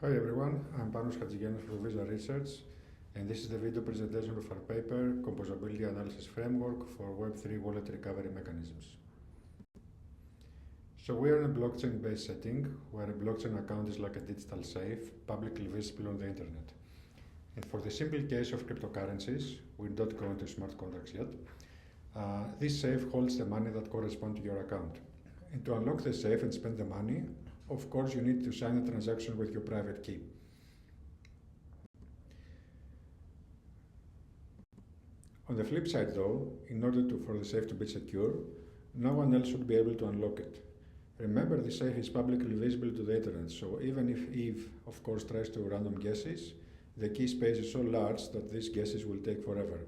Hi everyone, I'm Panos Hatzigenos from Visa Research, and this is the video presentation of our paper, Composability Analysis Framework for Web3 Wallet Recovery Mechanisms. So we are in a blockchain-based setting, where a blockchain account is like a digital safe, publicly visible on the internet. And for the simple case of cryptocurrencies, we don't go into smart contracts yet, this safe holds the money that corresponds to your account. And to unlock the safe and spend the money, of course, you need to sign a transaction with your private key. On the flip side though, in order for the safe to be secure, no one else should be able to unlock it. Remember, the safe is publicly visible to the internet, so even if Eve, of course, tries to random guesses, the key space is so large that these guesses will take forever,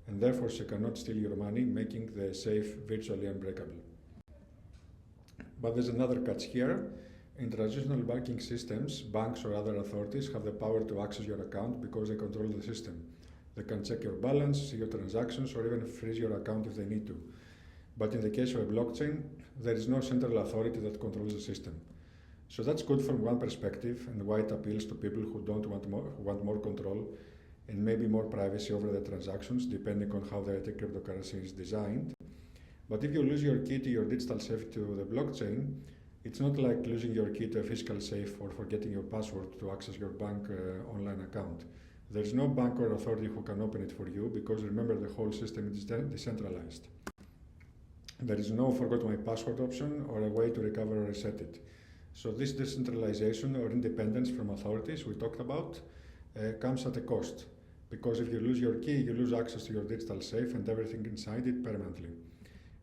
and therefore she cannot steal your money, making the safe virtually unbreakable. But there's another catch here. In traditional banking systems, banks or other authorities have the power to access your account because they control the system. They can check your balance, see your transactions, or even freeze your account if they need to. But in the case of a blockchain, there is no central authority that controls the system. So that's good from one perspective, and why it appeals to people who want more control and maybe more privacy over the transactions, depending on how the cryptocurrency is designed. But if you lose your key to your digital safe to the blockchain, it's not like losing your key to a physical safe or forgetting your password to access your bank online account. There's no bank or authority who can open it for you because remember, the whole system is decentralized. There is no forgot my password option or a way to recover or reset it. So this decentralization or independence from authorities we talked about comes at a cost, because if you lose your key, you lose access to your digital safe and everything inside it permanently.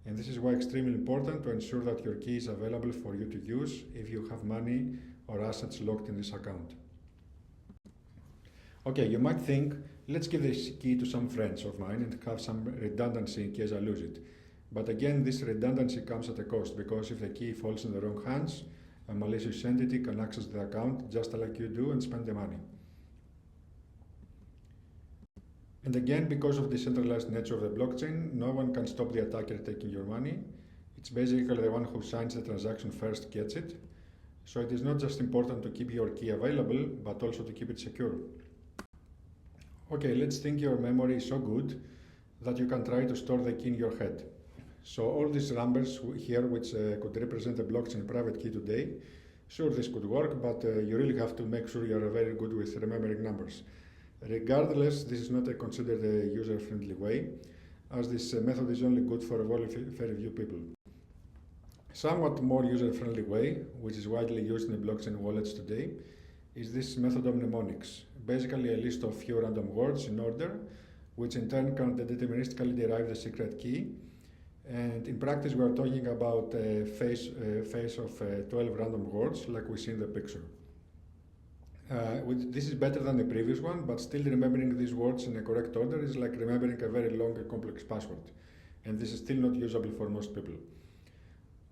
And this is why it's extremely important to ensure that your key is available for you to use if you have money or assets locked in this account. Okay, you might think, let's give this key to some friends of mine and have some redundancy in case I lose it. But again, this redundancy comes at a cost, because if the key falls in the wrong hands, a malicious entity can access the account just like you do and spend the money. And again, because of the decentralized nature of the blockchain, no one can stop the attacker taking your money. It's basically the one who signs the transaction first gets it. So it is not just important to keep your key available, but also to keep it secure. Okay, let's think your memory is so good that you can try to store the key in your head. So all these numbers here, which could represent a blockchain private key today, sure, this could work, but you really have to make sure you're very good with remembering numbers. Regardless, this is not considered a user-friendly way, as this method is only good for a very few people. Somewhat more user-friendly way, which is widely used in blockchain wallets today, is this method of mnemonics. Basically a list of few random words in order, which in turn can deterministically derive the secret key. And in practice, we are talking about a phase of 12 random words, like we see in the picture. This is better than the previous one, but still remembering these words in a correct order is like remembering a very long and complex password. And this is still not usable for most people.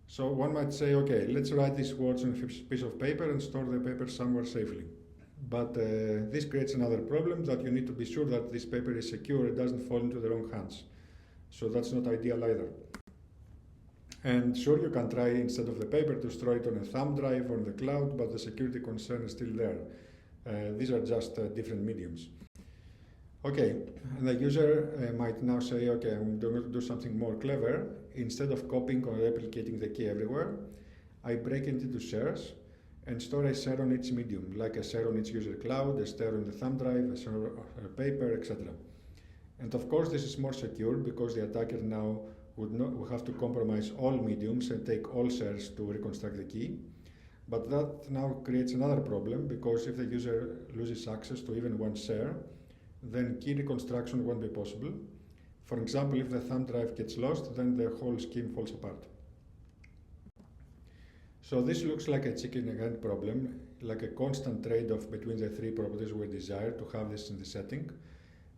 So one might say, okay, let's write these words on a piece of paper and store the paper somewhere safely. But this creates another problem, that you need to be sure that this paper is secure, it doesn't fall into the wrong hands. So that's not ideal either. And sure, you can try instead of the paper to store it on a thumb drive or on the cloud, but the security concern is still there. These are just different mediums. Okay, and the user might now say, okay, I'm going to do something more clever. Instead of copying or replicating the key everywhere, I break it into shares and store a share on each medium, like a share on each user cloud, a share on the thumb drive, a share on a paper, etc. And of course, this is more secure because the attacker now would have to compromise all mediums and take all shares to reconstruct the key. But that now creates another problem, because if the user loses access to even one share, then key reconstruction won't be possible. For example, if the thumb drive gets lost, then the whole scheme falls apart. So this looks like a chicken and egg problem, like a constant trade-off between the three properties we desire to have this in the setting.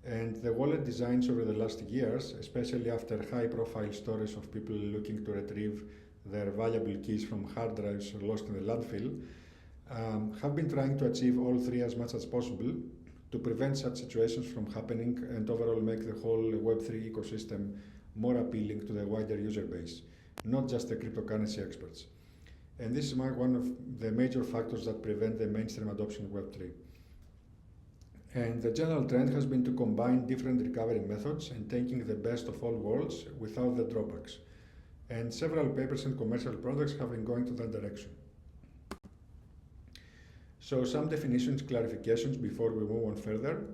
And the wallet designs over the last years, especially after high-profile stories of people looking to retrieve their valuable keys from hard drives lost in the landfill, have been trying to achieve all three as much as possible to prevent such situations from happening and overall make the whole Web3 ecosystem more appealing to the wider user base, not just the cryptocurrency experts. And this is one of the major factors that prevent the mainstream adoption of Web3. And the general trend has been to combine different recovery methods and taking the best of all worlds without the drawbacks. And several papers and commercial products have been going to that direction. So some definitions, clarifications before we move on further.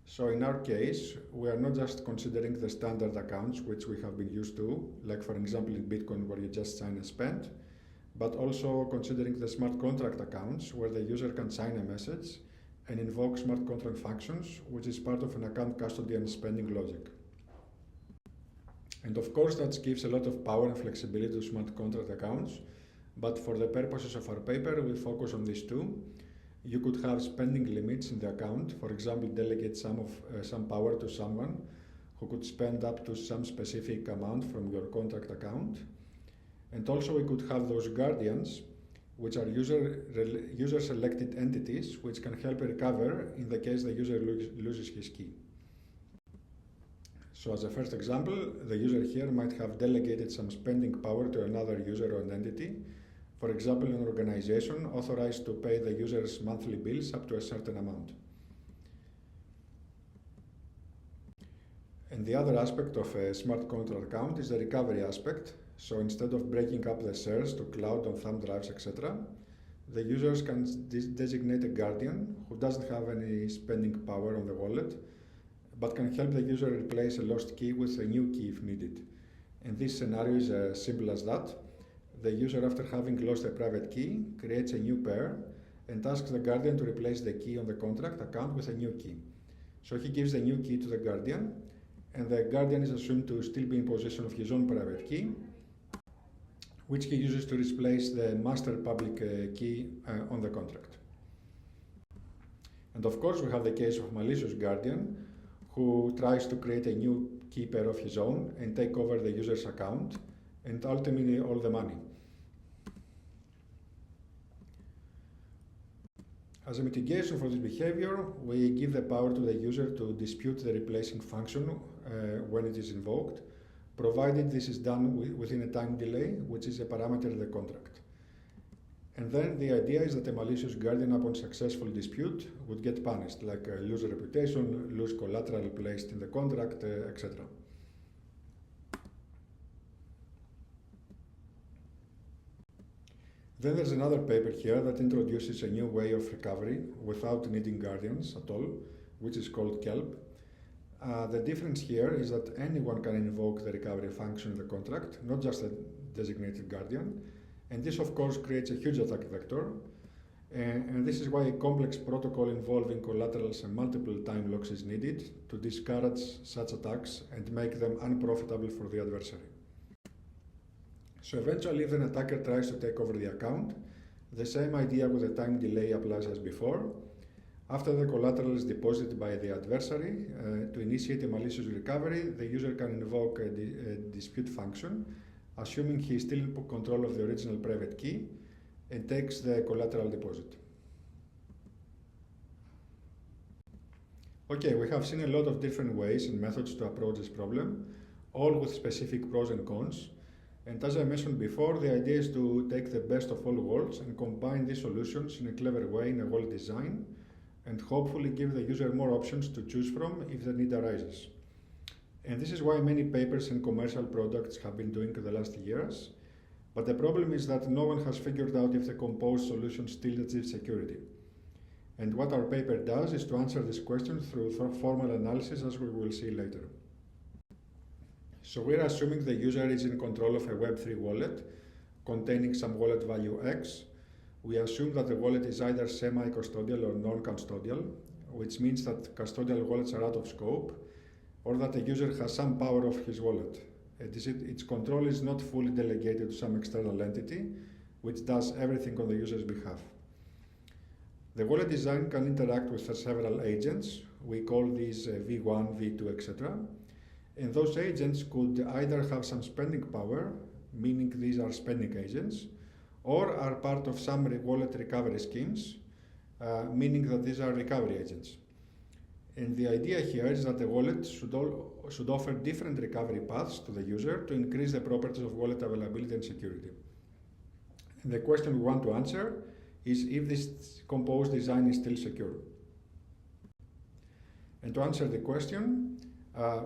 So in our case, we are not just considering the standard accounts which we have been used to, like for example in Bitcoin where you just sign and spend, but also considering the smart contract accounts where the user can sign a message and invoke smart contract functions, which is part of an account custody and spending logic. And of course that gives a lot of power and flexibility to smart contract accounts, but for the purposes of our paper we focus on these two. You could have spending limits in the account, for example delegate some power to someone who could spend up to some specific amount from your contract account. And also we could have those guardians, which are user-selected entities which can help recover in the case the user loses his key. So as a first example, the user here might have delegated some spending power to another user or an entity, for example an organization authorized to pay the user's monthly bills up to a certain amount. And the other aspect of a smart contract account is the recovery aspect. So instead of breaking up the shares to cloud on thumb drives, etc., the users can designate a guardian who doesn't have any spending power on the wallet, but can help the user replace a lost key with a new key if needed. And this scenario is as simple as that. The user, after having lost a private key, creates a new pair and asks the guardian to replace the key on the contract account with a new key. So he gives the new key to the guardian, and the guardian is assumed to still be in possession of his own private key, which he uses to replace the master public key on the contract. And of course we have the case of malicious guardian who tries to create a new key pair of his own and take over the user's account and ultimately all the money. As a mitigation for this behavior, we give the power to the user to dispute the replacing function when it is invoked, provided this is done within a time delay, which is a parameter in the contract. And then the idea is that a malicious guardian upon successful dispute would get punished, like lose reputation, lose collateral placed in the contract, etc. Then there's another paper here that introduces a new way of recovery without needing guardians at all, which is called KELP. The difference here is that anyone can invoke the recovery function in the contract, not just a designated guardian. And this, of course, creates a huge attack vector. And this is why a complex protocol involving collaterals and multiple time locks is needed to discourage such attacks and make them unprofitable for the adversary. So eventually, if an attacker tries to take over the account, the same idea with the time delay applies as before. After the collateral is deposited by the adversary, to initiate a malicious recovery, the user can invoke a dispute function, assuming he is still in control of the original private key, and takes the collateral deposit. Okay, we have seen a lot of different ways and methods to approach this problem, all with specific pros and cons. And as I mentioned before, the idea is to take the best of all worlds and combine these solutions in a clever way in a wallet design, and hopefully give the user more options to choose from if the need arises. And this is why many papers and commercial products have been doing in the last years. But the problem is that no one has figured out if the composed solution still achieves security. And what our paper does is to answer this question through formal analysis, as we will see later. So we're assuming the user is in control of a Web3 wallet containing some wallet value X. We assume that the wallet is either semi-custodial or non-custodial, which means that custodial wallets are out of scope, or that the user has some power of his wallet. Its control is not fully delegated to some external entity, which does everything on the user's behalf. The wallet design can interact with several agents. We call these V1, V2, etc. And those agents could either have some spending power, meaning these are spending agents, or are part of some wallet recovery schemes, meaning that these are recovery agents. And the idea here is that the wallet should offer different recovery paths to the user to increase the properties of wallet availability and security. And the question we want to answer is if this composed design is still secure. And to answer the question,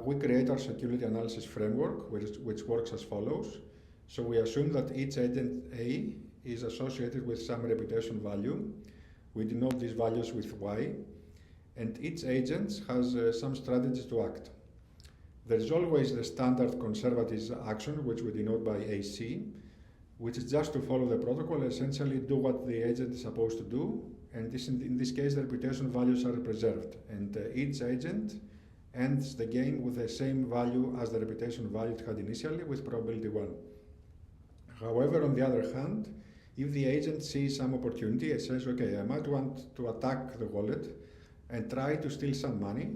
we create our security analysis framework, which works as follows. So we assume that each agent A is associated with some reputation value. We denote these values with Y, and each agent has some strategies to act. There is always the standard conservative action, which we denote by AC, which is just to follow the protocol, essentially do what the agent is supposed to do, and in this case the reputation values are preserved, and each agent ends the game with the same value as the reputation value it had initially with probability 1. However, on the other hand, if the agent sees some opportunity and says, okay, I might want to attack the wallet and try to steal some money,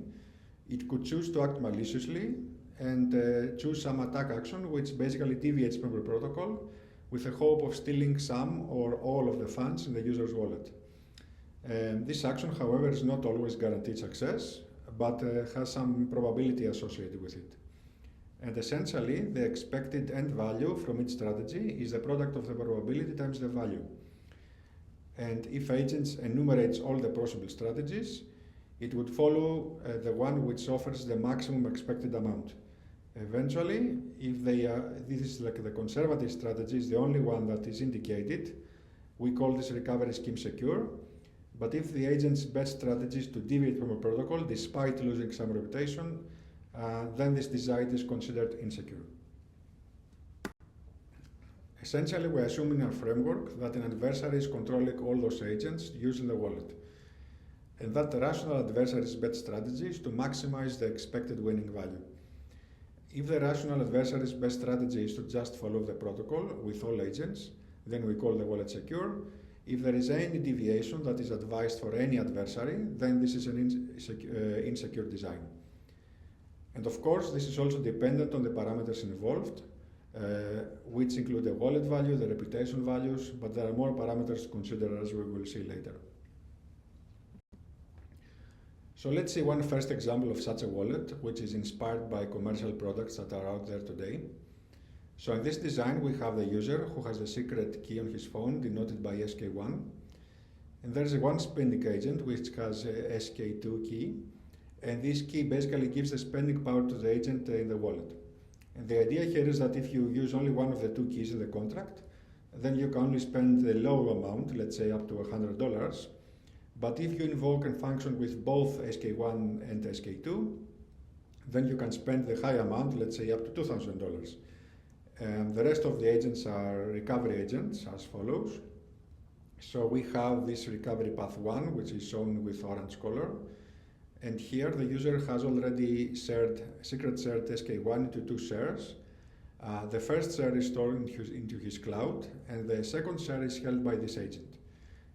it could choose to act maliciously and choose some attack action which basically deviates from the protocol with the hope of stealing some or all of the funds in the user's wallet. This action, however, is not always guaranteed success, but has some probability associated with it. And essentially, the expected end value from each strategy is the product of the probability times the value. And if agents enumerates all the possible strategies, it would follow the one which offers the maximum expected amount. Eventually, if this is like the conservative strategy is the only one that is indicated, we call this recovery scheme secure. But if the agent's best strategy is to deviate from a protocol despite losing some reputation, then this design is considered insecure. Essentially, we assume in our framework that an adversary is controlling all those agents using the wallet, and that the rational adversary's best strategy is to maximize the expected winning value. If the rational adversary's best strategy is to just follow the protocol with all agents, then we call the wallet secure. If there is any deviation that is advised for any adversary, then this is an insecure design. And of course, this is also dependent on the parameters involved, which include the wallet value, the reputation values, but there are more parameters to consider as we will see later. So let's see one first example of such a wallet, which is inspired by commercial products that are out there today. So in this design, we have the user who has the secret key on his phone, denoted by SK1. And there's one spending agent which has a SK2 key. And this key basically gives the spending power to the agent in the wallet. And the idea here is that if you use only one of the two keys in the contract, then you can only spend the low amount, let's say up to $100. But if you invoke and function with both SK1 and SK2, then you can spend the high amount, let's say up to $2,000. The rest of the agents are recovery agents as follows. So we have this recovery path 1, which is shown with orange color. And here the user has already secret shared SK1 into 2 shares. The first share is stored into his cloud, and the second share is held by this agent.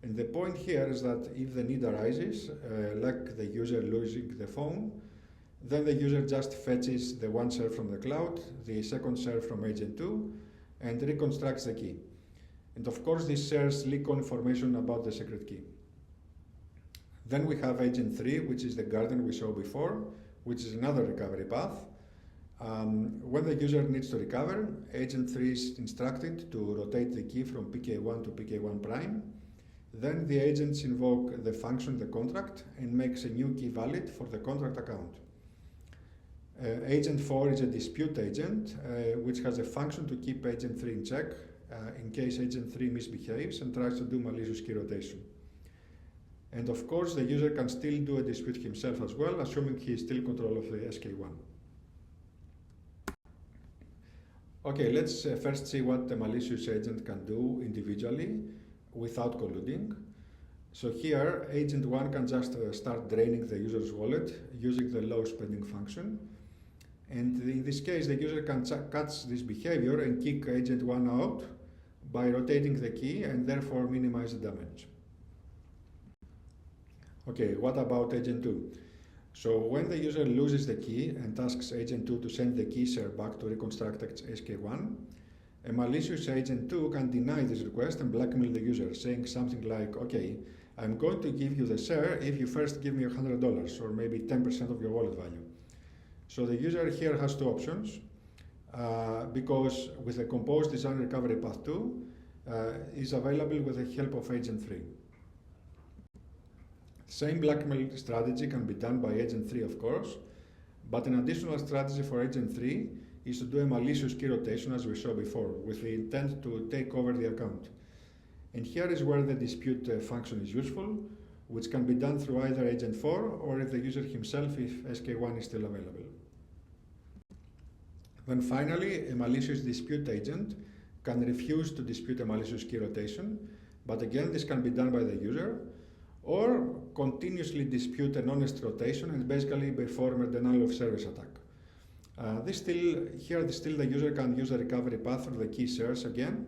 And the point here is that if the need arises, like the user losing the phone, then the user just fetches the one share from the cloud, the second share from agent 2, and reconstructs the key. And of course, this shares leak information about the secret key. Then we have agent 3, which is the guardian we saw before, which is another recovery path. When the user needs to recover, agent 3 is instructed to rotate the key from PK1 to PK1 prime. Then the agents invoke the function, the contract, and makes a new key valid for the contract account. Agent 4 is a dispute agent, which has a function to keep agent 3 in check in case agent 3 misbehaves and tries to do malicious key rotation. And of course, the user can still do a dispute himself as well, assuming he is still in control of the SK1. Okay, let's first see what the malicious agent can do individually without colluding. So here, agent 1 can just start draining the user's wallet using the low spending function. And in this case, the user can catch this behavior and kick agent 1 out by rotating the key and therefore minimize the damage. Okay, what about agent 2? So when the user loses the key and asks agent 2 to send the key share back to reconstruct SK1, a malicious agent 2 can deny this request and blackmail the user, saying something like, okay, I'm going to give you the share if you first give me $100 or maybe 10% of your wallet value. So the user here has two options, because with the composed design recovery path 2, is available with the help of Agent 3. Same blackmail strategy can be done by Agent 3, of course, but an additional strategy for Agent 3 is to do a malicious key rotation, as we saw before, with the intent to take over the account. And here is where the dispute function is useful, which can be done through either Agent 4 or if the user himself, if SK1 is still available. Then finally, a malicious dispute agent can refuse to dispute a malicious key rotation, but again, this can be done by the user, or continuously dispute an honest rotation and basically perform a denial of service attack. Here the user can use a recovery path for the key shares again,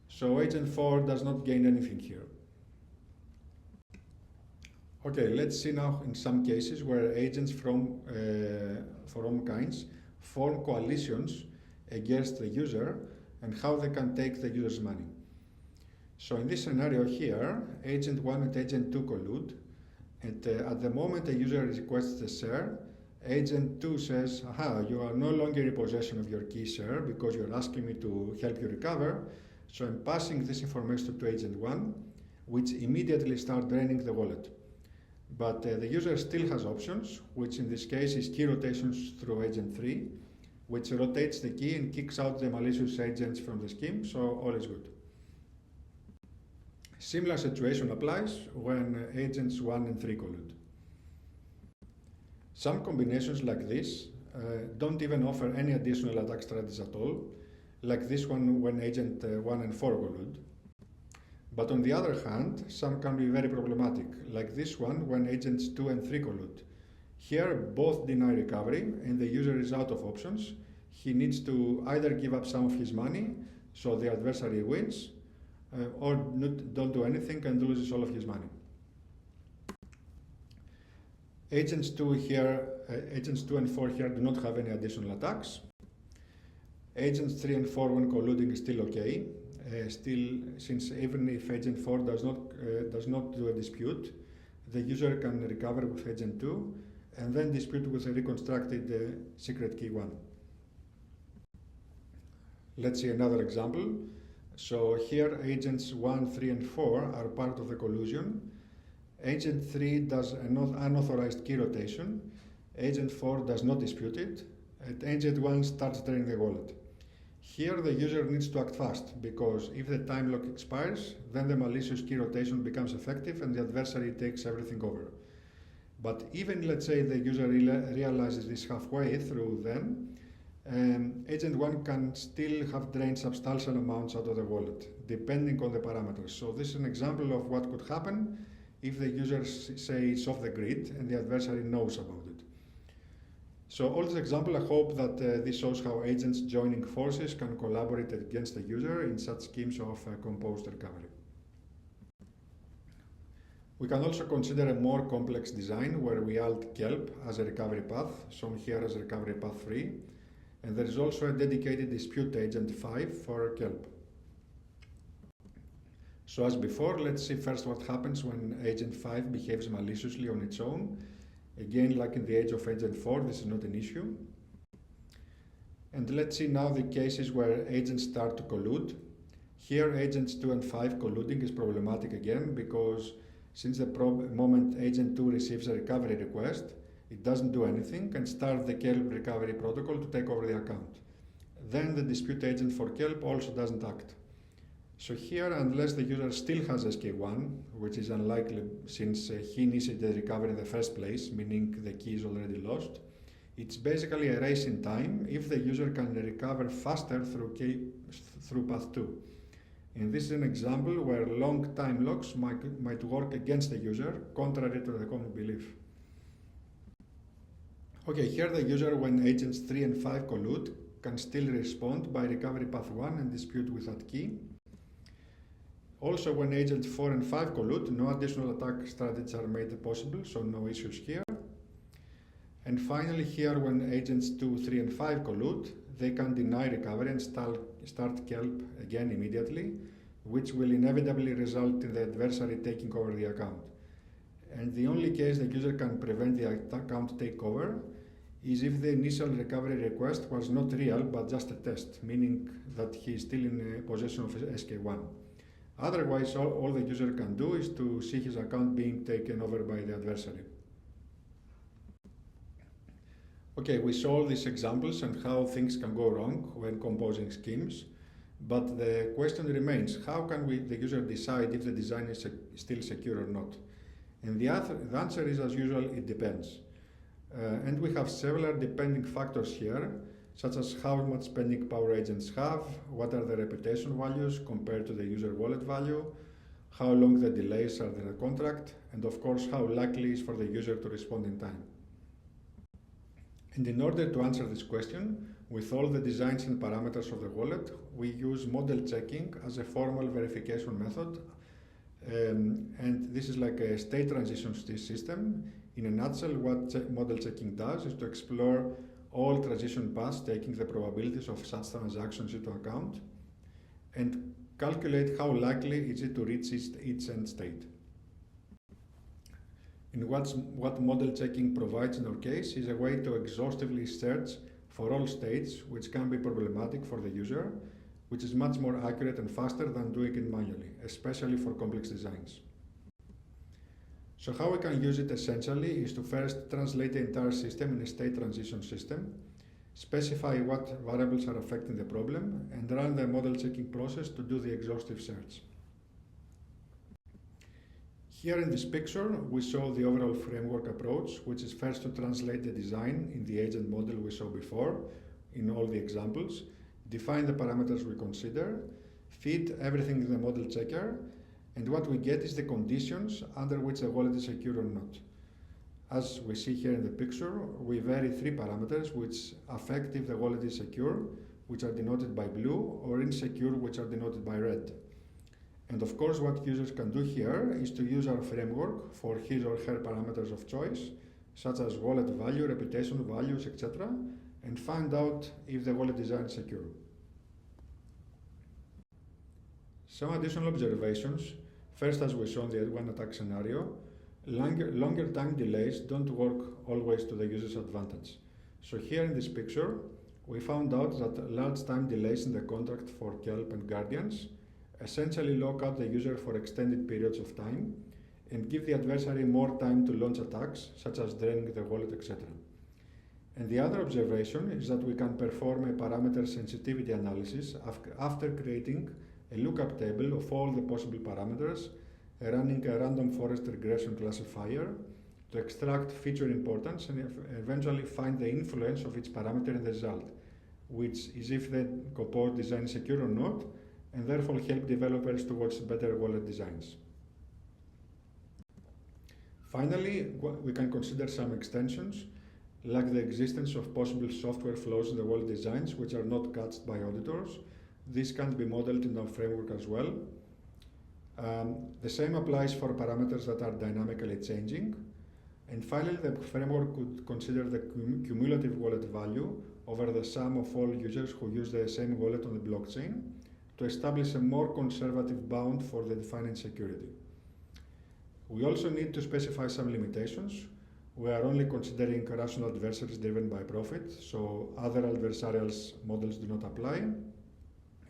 so Agent 4 does not gain anything here. Okay, let's see now in some cases where agents from all kinds form coalitions against the user and how they can take the user's money. So in this scenario here, Agent 1 and Agent 2 collude, and at the moment a user requests a share, Agent 2 says, aha, you are no longer in possession of your key share because you're asking me to help you recover, so I'm passing this information to Agent 1, which immediately starts draining the wallet. But the user still has options, which in this case is key rotations through Agent 3, which rotates the key and kicks out the malicious agents from the scheme, so all is good. Similar situation applies when Agents 1 and 3 collude. Some combinations like this don't even offer any additional attack strategies at all, like this one when Agent 1 and 4 collude. But on the other hand, some can be very problematic, like this one when Agents 2 and 3 collude. Here, both deny recovery and the user is out of options. He needs to either give up some of his money, so the adversary wins, or don't do anything and loses all of his money. Agents 2 and 4 here do not have any additional attacks. Agents 3 and 4 when colluding is still okay. Since even if Agent 4 does not do a dispute, the user can recover with Agent 2 and then dispute with a reconstructed secret key 1. Let's see another example. So here Agents 1, 3 and 4 are part of the collusion. Agent 3 does an unauthorized key rotation. Agent 4 does not dispute it. And Agent 1 starts draining the wallet. Here the user needs to act fast, because if the time lock expires, then the malicious key rotation becomes effective and the adversary takes everything over. But even, let's say, the user realizes this halfway through then, Agent 1 can still have drained substantial amounts out of the wallet, depending on the parameters. So this is an example of what could happen if the user, say, is off the grid and the adversary knows about it. So all this example, I hope that this shows how agents joining forces can collaborate against the user in such schemes of composed recovery. We can also consider a more complex design where we add kelp as a recovery path, shown here as recovery path 3, and there is also a dedicated dispute agent 5 for kelp. So as before, let's see first what happens when agent 5 behaves maliciously on its own. Again, like in the age of Agent 4, this is not an issue. And let's see now the cases where agents start to collude. Here, Agents 2 and 5 colluding is problematic again, because since the moment Agent 2 receives a recovery request, it doesn't do anything and starts the kelp recovery protocol to take over the account. Then the dispute agent for kelp also doesn't act. So here, unless the user still has SK1, which is unlikely since he initiated the recovery in the first place, meaning the key is already lost, it's basically a race in time if the user can recover faster through path 2. And this is an example where long time locks might work against the user, contrary to the common belief. Okay, here the user, when agents 3 and 5 collude, can still respond by recovery path 1 and dispute with that key. Also, when agents 4 and 5 collude, no additional attack strategies are made possible, so no issues here. And finally, here, when agents 2, 3 and 5 collude, they can deny recovery and start kelp again immediately, which will inevitably result in the adversary taking over the account. And the only case the user can prevent the account takeover is if the initial recovery request was not real but just a test, meaning that he is still in possession of SK1. Otherwise, all the user can do is to see his account being taken over by the adversary. Okay, we saw these examples and how things can go wrong when composing schemes, but the question remains, how can the user decide if the design is still secure or not? And the answer is, as usual, it depends. And we have several depending factors here, such as how much spending power agents have, what are the reputation values compared to the user wallet value, how long the delays are in the contract, and of course how likely it is for the user to respond in time. And in order to answer this question, with all the designs and parameters of the wallet, we use model checking as a formal verification method. And this is like a state transition system. In a nutshell, what model checking does is to explore all transition paths, taking the probabilities of such transactions into account, and calculate how likely is it to reach each end state. And what model checking provides in our case is a way to exhaustively search for all states, which can be problematic for the user, which is much more accurate and faster than doing it manually, especially for complex designs. So how we can use it essentially is to first translate the entire system in a state transition system, specify what variables are affecting the problem, and run the model checking process to do the exhaustive search. Here in this picture, we show the overall framework approach, which is first to translate the design in the agent model we saw before in all the examples, define the parameters we consider, feed everything in the model checker, and what we get is the conditions under which the wallet is secure or not. As we see here in the picture, we vary 3 parameters which affect if the wallet is secure, which are denoted by blue, or insecure, which are denoted by red. And of course, what users can do here is to use our framework for his or her parameters of choice, such as wallet value, reputation values, etc., and find out if the wallet design is secure. Some additional observations. First, as we saw in the one attack scenario, longer time delays don't work always to the user's advantage. So here in this picture, we found out that large time delays in the contract for Kelp and Guardians essentially lock out the user for extended periods of time and give the adversary more time to launch attacks, such as draining the wallet, etc. And the other observation is that we can perform a parameter sensitivity analysis after creating a lookup table of all the possible parameters, running a random forest regression classifier to extract feature importance and eventually find the influence of each parameter in the result, which is if the composed design is secure or not, and therefore help developers towards better wallet designs. Finally, we can consider some extensions, like the existence of possible software flaws in the wallet designs which are not catched by auditors. This can be modeled in our framework as well. The same applies for parameters that are dynamically changing. And finally, the framework could consider the cumulative wallet value over the sum of all users who use the same wallet on the blockchain to establish a more conservative bound for the defining security. We also need to specify some limitations. We are only considering rational adversaries driven by profit, so other adversarial models do not apply.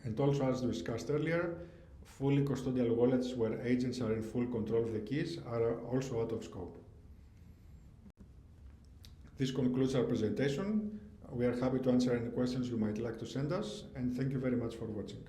And also, as discussed earlier, fully custodial wallets where agents are in full control of the keys are also out of scope. This concludes our presentation. We are happy to answer any questions you might like to send us, and thank you very much for watching.